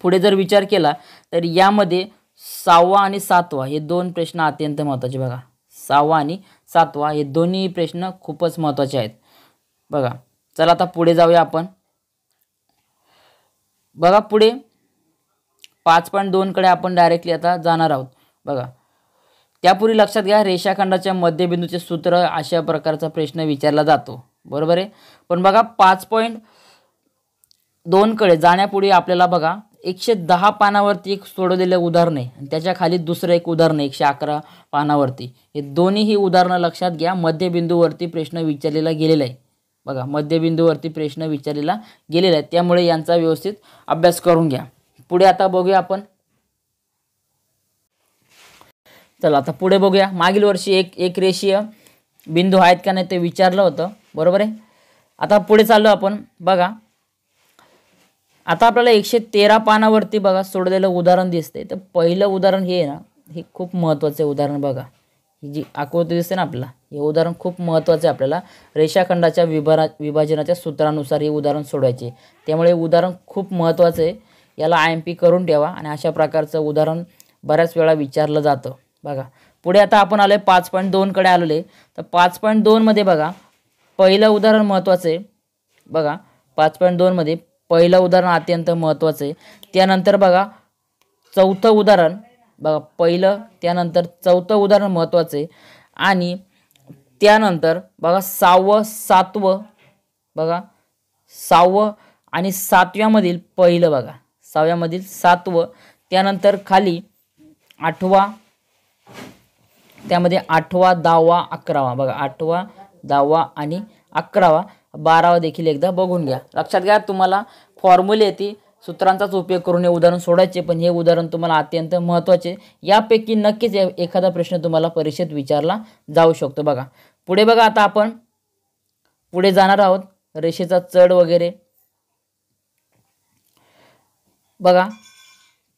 पुढे जर विचार केला तर यामध्ये 6वा आणि 7वा हे 2 प्रश्न अत्यंत महत्त्वाचे बघा. 6वा आणि 7वा हे दोन्ही प्रश्न खूपच महत्त्वाचे आहेत बघा. चला आता पुढे जाऊया आपण बघा. पुढे 5.2 कडे आपण डायरेक्टली आता जाणार आहोत बघा. त्यापूर्वी लक्षात घ्या रेषाखंडाच्या मध्यबिंदूचे सूत्र अशा प्रकारचा प्रश्न विचारला जातो बरोबर आहे. पण बघा 5.2 कडे जाण्यापूर्वी आपल्याला बघा 110 पानावरती एक सोडवलेलं उदाहरण आहे आणि त्याच्या खाली दुसरं एक उदाहरण आहे 111 पानावरती. हे दोन्ही उदाहरणं लक्षात घ्या. मध्यबिंदूवरती प्रश्न विचारलेला गेलेला आहे बघा. मध्यबिंदूवरती प्रश्न विचारलेला गेलेला आहे त्यामुळे यांचा व्यवस्थित अभ्यास करून घ्या. पुढे आता बघूया आपण. चला आता पुढे बघूया. मागील वर्षी एक रेषीय बिंदू आहेत का नाही ते विचारलं होतं बरोबर आहे. आता पुढे चाललो आपण बघा. आता आपल्याला 113 पानावरती बघा सोडलेलं उदाहरण दिसते. तर पहिलं उदाहरण हे ना हे खूप महत्त्वाचं उदाहरण बघा. ही जी आकृती दिसते ना आपल्याला हे उदाहरण खूप महत्त्वाचं आहे. आपल्याला रेषाखंडाच्या विभाजनाच्या सूत्रानुसार हे उदाहरण सोडवायचे. त्यामुळे उदाहरण खूप महत्त्वाचं आहे. याला IMP करून ठेवा आणि अशा प्रकारचं उदाहरण बऱ्याच वेळा विचारलं जातं बघा. पुढे आता आपण आलोय 5.2 कडे आलेले. तर 5.2 मध्ये बघा पहिलं उदाहरण महत्त्वाचं आहे बघा. 5.2 मध्ये पहिलं उदाहरण अत्यंत महत्त्वाचं आहे. त्यानंतर बघा चौथं उदाहरण बघा पहिलं त्यानंतर चौथं उदाहरण महत्त्वाचं आहे आणि त्यानंतर बघा 6वं 7वं बघा 6वं आणि 7व्यामधील पहिलं बघा 6व्यामधील 7वं. त्यानंतर खाली 8वा त्यामध्ये 8वा 10वा 11वा बघा 8वा 10वा आणि 11वा 12वा देखील एकदा बघून घ्या. लक्षात घ्या तुम्हाला फॉर्म्युले येते सूत्रांचाच उपयोग करून हे उदाहरण सोडायचे. पण हे उदाहरण तुम्हाला अत्यंत महत्त्वाचे. यापैकी नक्कीच एखादा प्रश्न तुम्हाला परीक्षेत विचारला जाऊ शकतो बघा. पुढे बघा आता आपण पुढे जाणार आहोत रेषेचा चढ वगैरे बघा.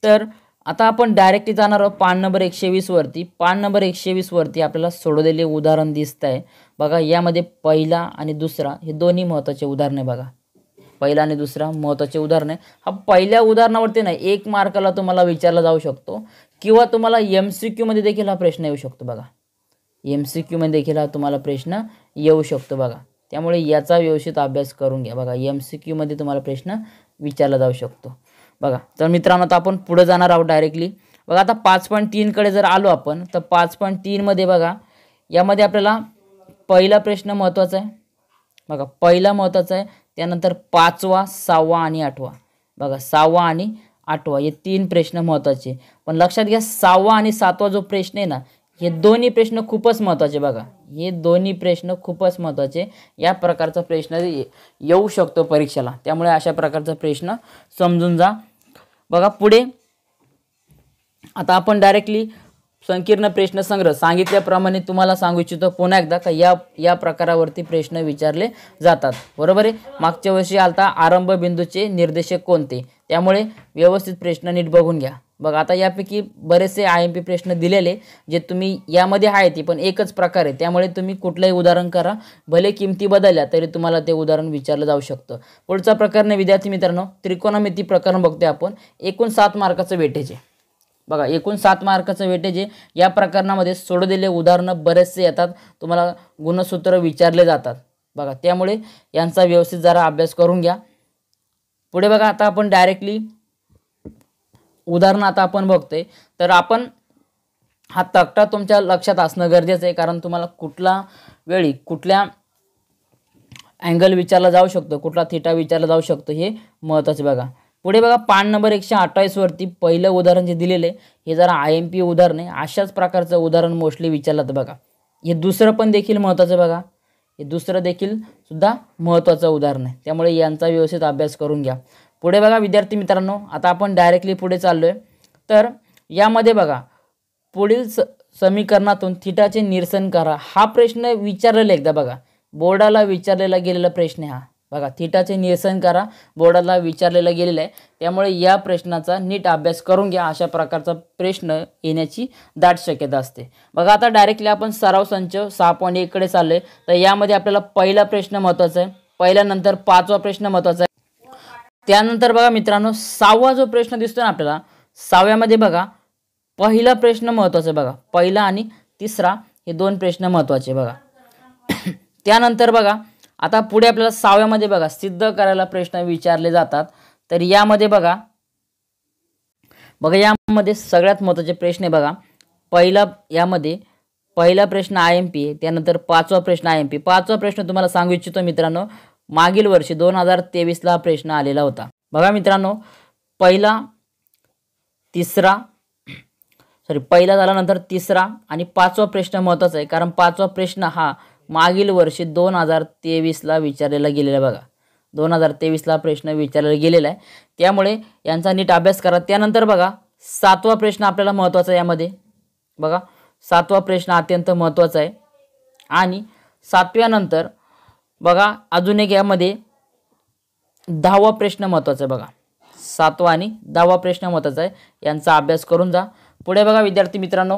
तर आता आपण डायरेक्टली जाणार आहोत पान नंबर 120 वरती. पान नंबर 120 वरती आपल्याला सोडवलेले उदाहरण दिसत आहे बघा. यामध्ये पहिला आणि दुसरा हे दोन्ही महत्त्वाचे उदाहरण आहे बघा. पहिला आणि दुसरा महत्त्वाचे उदाहरण आहे. हा पहिल्या उदाहरणावरती नाही 1 मार्काला तुम्हाला विचारला जाऊ शकतो किंवा तुम्हाला MCQ मध्ये देखील हा प्रश्न येऊ शकतो बघा. MCQ मध्ये देखील हा तुम्हाला प्रश्न येऊ शकतो बघा. त्यामुळे याचा व्यवस्थित अभ्यास करून घ्या बघा. MCQ मध्ये तुम्हाला प्रश्न विचारला जाऊ शकतो बघा. तर मित्रांनो आता आपण पुढे जाणार आहोत डायरेक्टली बघा. आता 5.3 कडे जर आलो आपण तर 5.3 मध्ये बघा यामध्ये आपल्याला पहिला प्रश्न महत्त्वाचा आहे बघा. पहिला महत्त्वाचा आहे. त्यानंतर 5वा 6वा आणि 8वा बघा. 6वा आणि 8वा हे 3 प्रश्न महत्त्वाचे. पण लक्षात घ्या 6वा आणि 7वा जो प्रश्न आहे ना हे दोन्ही प्रश्न खूपच महत्त्वाचे बघा. हे दोन्ही प्रश्न खूपच महत्त्वाचे. या प्रकारचा प्रश्न येऊ शकतो परीक्षेला. त्यामुळे अशा प्रकारचा प्रश्न समजून जा बघा. पुढे आता आपण डायरेक्टली संकीर्ण प्रश्न संग्रह सांगितल्याप्रमाणे तुम्हाला सांगू इच्छितो पुन्हा एकदा का या प्रकारावरती प्रश्न विचारले जातात बरोबर आहे. मागच्या वर्षी आलता आरंभ बिंदूचे निर्देशक कोणते. त्यामुळे व्यवस्थित प्रश्न नीट बघून घ्या बघा. आता यापैकी बरेचसे IMP प्रश्न दिलेले जे तुम्ही यामध्ये आहेत पण एकच प्रकार आहे. त्यामुळे तुम्ही कुठलंही उदाहरण करा भले किमती बदलल्या तरी तुम्हाला ते उदाहरण विचारलं जाऊ शकतं. पुढचा प्रकरण विद्यार्थी मित्रांनो त्रिकोणमिती प्रकरण बघतोय आपण. एकूण 7 मार्काचं वेटेज आहे बघा. एकूण 7 मार्काचं वेटेज आहे. या प्रकरणामध्ये सोडवलेले उदाहरणं बरेचसे येतात. तुम्हाला गुणसूत्र विचारले जातात बघा, त्यामुळे यांचा व्यवस्थित जरा अभ्यास करून घ्या. पुढे बघा, आता आपण डायरेक्टली उदाहरण आता आपण बघतोय. तर आपण हा तक्ता तुमच्या लक्षात असणं गरजेचं आहे, कारण तुम्हाला कुठला वेळी कुठल्या अँगल विचारला जाऊ शकतो, कुठला थिटा विचारला जाऊ शकतो, हे महत्त्वाचे. बघा पुढे बघा, पान नंबर 128 वरती पहिलं उदाहरण जे दिलेलं आहे हे जरा IMP उदाहरण आहे. अशाच प्रकारचं उदाहरण मोस्टली विचारलं तर बघा. हे दुसरं पण देखील महत्त्वाचं. बघा हे दुसरं देखील सुद्धा महत्त्वाचं उदाहरण आहे, त्यामुळे यांचा व्यवस्थित अभ्यास करून घ्या. पुढे बघा विद्यार्थी मित्रांनो, आता आपण डायरेक्टली पुढे चाललोय. तर यामध्ये बघा, पुढील समीकरणातून थिटाचे निरसन करा. हा प्रश्न विचारलेला एकदा बघा, बोर्डाला विचारलेला गेलेला प्रश्न हा. बघा, थिटाचे निरसन करा, बोर्डाला विचारलेला गेलेला आहे, त्यामुळे या प्रश्नाचा नीट अभ्यास करून घ्या. अशा प्रकारचा प्रश्न येण्याची दाट शक्यता असते. बघा आता डायरेक्टली आपण सराव संच 6.1 कडे चाललोय. तर यामध्ये आपल्याला पहिला प्रश्न महत्त्वाचा आहे, पहिल्यानंतर 5वा प्रश्न महत्त्वाचा आहे. त्यानंतर बघा मित्रांनो, 6वा जो प्रश्न दिसतो ना आपल्याला, 6व्यामध्ये बघा पहिला प्रश्न महत्त्वाचा आहे. बघा पहिला आणि तिसरा हे 2 प्रश्न महत्त्वाचे. बघा त्यानंतर बघा, आता पुढे आपल्याला 6व्यामध्ये बघा सिद्ध करायला प्रश्न विचारले जातात. तर यामध्ये बघा यामध्ये सगळ्यात महत्त्वाचे प्रश्न आहे. बघा यामध्ये पहिला प्रश्न IMP आहे, त्यानंतर 5वा प्रश्न IMP. 5वा प्रश्न तुम्हाला सांगू इच्छितो मित्रांनो, मागील वर्षी 2023ला हा प्रश्न आलेला होता. बघा मित्रांनो, पहिला झाला, नंतर तिसरा आणि 5वा प्रश्न महत्त्वाचा आहे, कारण 5वा प्रश्न हा मागील वर्षी 2023ला विचारलेला गेलेला आहे. बघा 2023ला प्रश्न विचारलेला गेलेला आहे, त्यामुळे यांचा नीट अभ्यास करा. त्यानंतर बघा 7वा प्रश्न आपल्याला महत्त्वाचा आहे. यामध्ये बघा 7वा प्रश्न अत्यंत महत्त्वाचा आहे. आणि 7व्यानंतर बघा अजून एक यामध्ये 10वा प्रश्न महत्त्वाचा आहे. बघा 7वा आणि 10वा प्रश्न महत्त्वाचा आहे, यांचा अभ्यास करून जा. पुढे बघा विद्यार्थी मित्रांनो,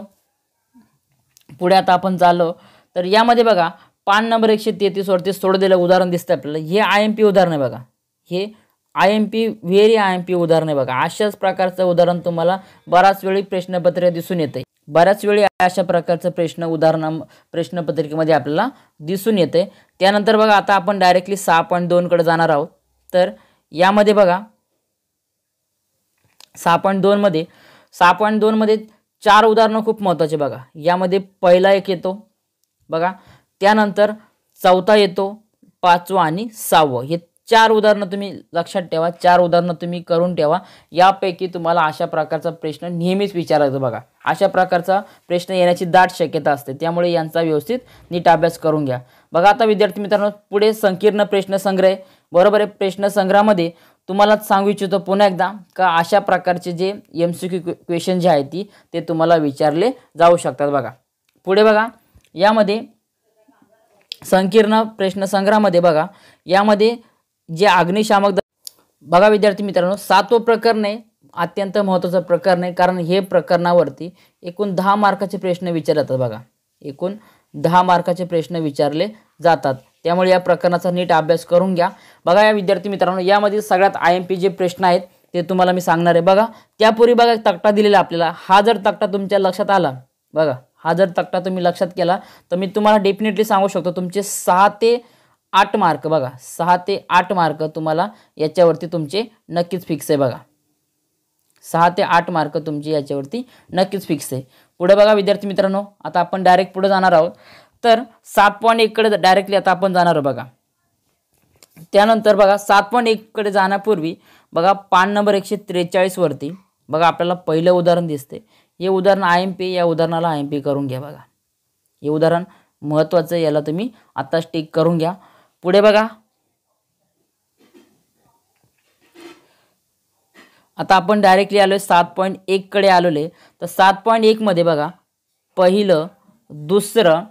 पुढे आता आपण चाललो. तर यामध्ये बघा पान नंबर 133 वरती सोडलेलं उदाहरण दिसतं आपल्याला. हे IMP उदाहरण आहे. बघा हे IMP व्हेरी IMP उदाहरण आहे. बघा अशाच प्रकारचं उदाहरण तुम्हाला बऱ्याच वेळी प्रश्नपत्रिका दिसून येते. बऱ्याच वेळी अशा प्रकारचं प्रश्नपत्रिकेमध्ये आपल्याला दिसून येते. त्यानंतर बघा आता आपण डायरेक्टली 6.2 कडे जाणार आहोत. तर यामध्ये बघा 6.2 मध्ये 4 उदाहरणं खूप महत्त्वाचे. बघा यामध्ये पहिला एक येतो. बघा त्यानंतर 4था येतो, 5वा आणि 6वं. हे 4 उदाहरणं तुम्ही लक्षात ठेवा, 4 उदाहरणं तुम्ही करून ठेवा. यापैकी तुम्हाला अशा प्रकारचा प्रश्न नेहमीच विचारला जातो. बघा अशा प्रकारचा प्रश्न येण्याची दाट शक्यता असते, त्यामुळे यांचा व्यवस्थित नीट अभ्यास करून घ्या. बघा आता विद्यार्थी मित्रांनो, पुढे संकीर्ण प्रश्नसंग्रह आहे. बरोबर आहे. प्रश्नसंग्रहामध्ये तुम्हाला सांगू इच्छितो पुन्हा एकदा का अशा प्रकारचे जे MCQ क्वेश्चन जे आहेत ते तुम्हाला विचारले जाऊ शकतात. बघा पुढे बघा, यामध्ये संकीर्ण प्रश्नसंग्रहामध्ये बघा यामध्ये जे अग्निशामक बघा विद्यार्थी मित्रांनो, 7वं प्रकरण आहे, अत्यंत महत्त्वाचं प्रकरण आहे, कारण हे प्रकरणावरती एकूण 10 मार्काचे प्रश्न विचारले जातात. बघा एकूण 10 मार्काचे प्रश्न विचारले जातात, त्यामुळे या प्रकरणाचा नीट अभ्यास करून घ्या. बघा या विद्यार्थी मित्रांनो, यामध्ये सगळ्यात IMP जे प्रश्न आहेत ते तुम्हाला मी सांगणार आहे. बघा त्यापूर्वी बघा एक तक्ता दिलेला आपल्याला. हा जर तक्ता तुमच्या लक्षात आला, बघा हा जर तक्ता तुम्ही लक्षात केला तर मी तुम्हाला डेफिनेटली सांगू शकतो तुमचे 6 ते 8 मार्क, बघा 6 ते 8 मार्क तुम्हाला याच्यावरती तुमचे नक्कीच फिक्स आहे. बघा 6 ते 8 मार्क तुमचे याच्यावरती नक्कीच फिक्स आहे. पुढे बघा विद्यार्थी मित्रांनो, आता आपण डायरेक्ट पुढे जाणार आहोत. तर 7.1 कडे डायरेक्टली आता आपण जाणार आहोत. बघा त्यानंतर बघा 7.1 कडे जाण्यापूर्वी बघा पान नंबर 143 वरती बघा आपल्याला पहिलं उदाहरण दिसते. हे उदाहरण IMP, या उदाहरणाला IMP करून घ्या. बघा हे उदाहरण महत्त्वाचं आहे, याला तुम्ही आत्ताच टिक करून घ्या. पुढे बघा आता आपण डायरेक्टली आलोय 7.1 कडे आलोले. तर 7.1 मध्ये बघा पहिलं, दुसरं,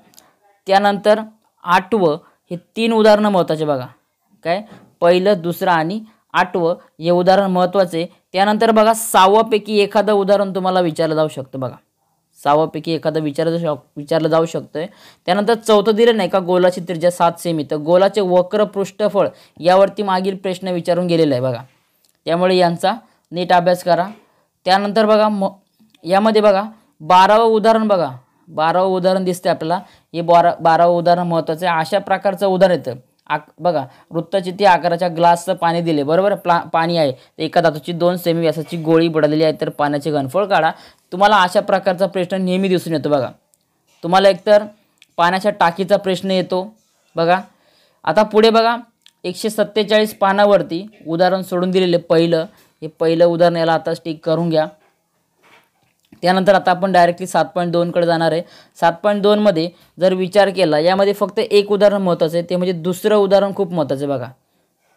त्यानंतर 8वं हे 3 उदाहरणं महत्त्वाचे. बघा काय, पहिलं, दुसरं आणि 8वं हे उदाहरण महत्त्वाचे. त्यानंतर बघा 6व्यापैकी एखादं उदाहरण तुम्हाला विचारलं जाऊ शकतं. बघा 6व्यापैकी एखादं विचारलं जाऊ शकतंय. त्यानंतर 4थं दिलं नाही का, गोलाची त्रिज्या 7 सेमी, तर गोलाचे वक्र पृष्ठफळ यावरती मागील प्रश्न विचारून गेलेला आहे. बघा त्यामुळे यांचा नीट अभ्यास करा. त्यानंतर बघा यामध्ये बघा 12वं उदाहरण, बघा 12वं उदाहरण दिसते आपल्याला. हे 12वं उदाहरण महत्त्वाचं आहे. अशा प्रकारचं उदाहरण येतं बघा वृत्तचित्ती आकाराच्या ग्लासचं पाणी दिले, बरोबर. पाणी आहे एका धातूची 2 सेमी व्यासाची गोळी बुडवलेली आहे, तर पाण्याचे घनफळ काढा. तुम्हाला अशा प्रकारचा प्रश्न नेहमी दिसून येतो बघा. तुम्हाला एकतर पाण्याच्या टाकीचा प्रश्न येतो बघा. आता पुढे बघा 147 पानावरती उदाहरण सोडून दिलेले पहिलं उदाहरण, याला आता टिक करून घ्या. त्यानंतर आता आपण डायरेक्टली 7.2 कडे जाणार आहे. 7.2 मध्ये जर विचार केला, यामध्ये फक्त एक उदाहरण महत्त्वाचं आहे, ते म्हणजे दुसरं उदाहरण खूप महत्त्वाचं आहे बघा.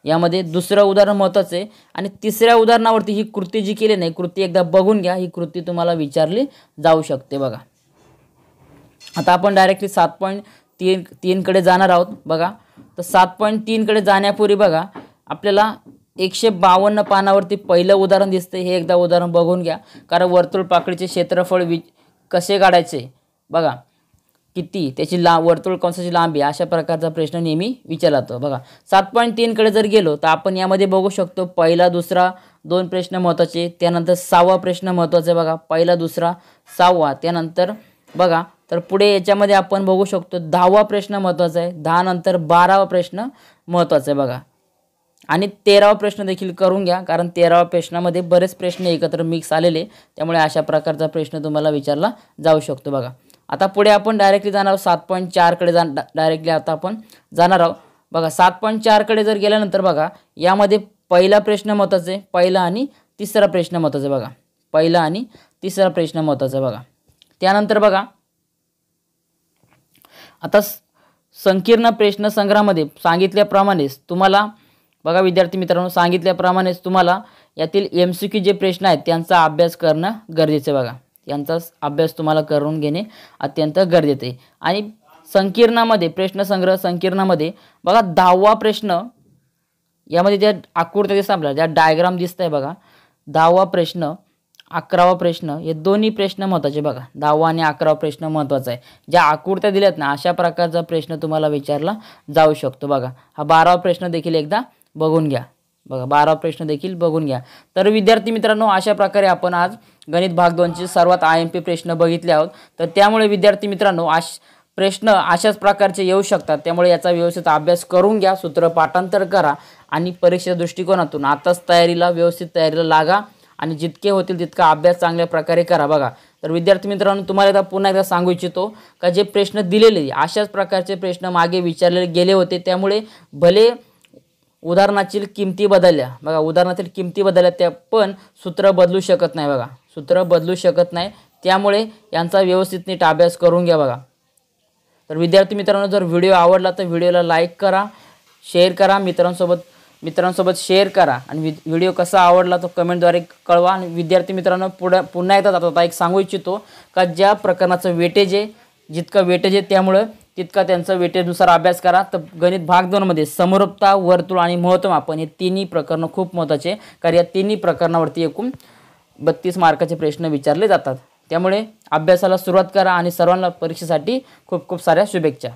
यामध्ये दुसरं उदाहरण महत्त्वाचं आहे आणि तिसऱ्या उदाहरणावरती ही कृती जी केली नाही, कृती एकदा बघून घ्या. ही कृती तुम्हाला विचारली जाऊ शकते बघा. आता आपण डायरेक्टली 7.3 कडे जाणार आहोत बघा. तर 7.3 कडे जाण्यापूर्वी बघा आपल्याला 152 पानावरती पहिलं उदाहरण दिसते. हे एकदा उदाहरण बघून घ्या, कारण वर्तुळ पाकळीचे क्षेत्रफळ कसे काढायचे बघा, किती त्याची वर्तुळ कंसाची लांबी, अशा प्रकारचा प्रश्न नेहमी विचारला जातो बघा. 7.3 कडे जर गेलो तर आपण यामध्ये बघू शकतो पहिला दुसरा 2 प्रश्न महत्त्वाचे, त्यानंतर 6वा प्रश्न महत्त्वाचा आहे बघा. पहिला दुसरा 6वा, त्यानंतर बघा तर पुढे याच्यामध्ये आपण बघू शकतो 10वा प्रश्न महत्त्वाचा आहे, 10 नंतर 12वा प्रश्न महत्त्वाचा आहे बघा. आणि 13वा प्रश्न देखील करून घ्या, कारण 13वा प्रश्नामध्ये बरेच प्रश्न एकत्र मिक्स आलेले, त्यामुळे अशा प्रकारचा प्रश्न तुम्हाला विचारला जाऊ शकतो बघा. आता पुढे आपण डायरेक्टली जाणार आहोत 7.4 कडे डायरेक्टली आता आपण जाणार आहोत बघा. 7.4 कडे जर गेल्यानंतर बघा यामध्ये पहिला प्रश्न महत्त्वाचा आहे, पहिला आणि तिसरा प्रश्न महत्त्वाचा आहे बघा. पहिला आणि तिसरा प्रश्न महत्त्वाचा आहे बघा. त्यानंतर बघा आता संकीर्ण प्रश्न संग्रहामध्ये सांगितल्याप्रमाणेच तुम्हाला बघा विद्यार्थी मित्रांनो, सांगितल्याप्रमाणेच तुम्हाला यातील MCQ जे प्रश्न आहेत त्यांचा अभ्यास करणं गरजेचं आहे बघा. यांचा अभ्यास तुम्हाला करून घेणे अत्यंत गरजेचे आहे. आणि संकीर्णामध्ये प्रश्नसंग्रह संकीर्णामध्ये बघा 10वा प्रश्न, यामध्ये ज्या आकृत्या दिसतात आपल्याला, ज्या डायग्राम दिसत आहे बघा, 10वा प्रश्न 11वा प्रश्न, हे दोन्ही प्रश्न महत्त्वाचे बघा. 10वा आणि 11वा प्रश्न महत्त्वाचा आहे. ज्या आकृत्या दिल्यात ना, अशा प्रकारचा प्रश्न तुम्हाला विचारला जाऊ शकतो बघा. हा 12वा प्रश्न देखील एकदा बघून घ्या बघा. 12वा प्रश्न देखील बघून घ्या. तर विद्यार्थी मित्रांनो, अशा प्रकारे आपण आज गणित भाग 2चे सर्वात IMP प्रश्न बघितले आहोत. तर त्यामुळे विद्यार्थी मित्रांनो प्रश्न अशाच प्रकारचे येऊ शकतात, त्यामुळे याचा व्यवस्थित अभ्यास करून घ्या, सूत्र पाठांतर करा आणि परीक्षेच्या दृष्टिकोनातून आताच व्यवस्थित तयारीला लागा आणि जितके होतील तितका अभ्यास चांगल्या प्रकारे करा बघा. तर विद्यार्थी मित्रांनो, तुम्हाला पुन्हा एकदा सांगू इच्छितो का जे प्रश्न दिलेले अशाच प्रकारचे प्रश्न मागे विचारले गेले होते, त्यामुळे भले उदाहरणातील किमती बदलल्या बघा, उदाहरणातील किमती बदलल्या, त्या पण सूत्र बदलू शकत नाही बघा, सूत्र बदलू शकत नाही. त्यामुळे यांचा व्यवस्थित नीट अभ्यास करून घ्या बघा. तर विद्यार्थी मित्रांनो, जर व्हिडिओ आवडला तर व्हिडिओला लाईक करा, शेअर करा, मित्रांसोबत शेअर करा आणि व्हिडिओ कसा आवडला तो कमेंटद्वारे कळवा. आणि विद्यार्थी मित्रांनो, पुन्हा एकदा आता एक सांगू इच्छितो का ज्या प्रकरणाचं वेटेज आहे, जितकं वेटेज आहे त्यामुळं तितका त्यांचा वेटेजनुसार अभ्यास करा. तर गणित भाग 2 मध्ये समरूपता, वर्तुळ आणि महत्त्वमापन हे तिन्ही प्रकरणं खूप महत्त्वाचे आहे, कारण या तिन्ही प्रकरणावरती एकूण 32 मार्काचे प्रश्न विचारले जातात. त्यामुळे अभ्यासाला सुरुवात करा आणि सर्वांना परीक्षेसाठी खूप खूप साऱ्या शुभेच्छा.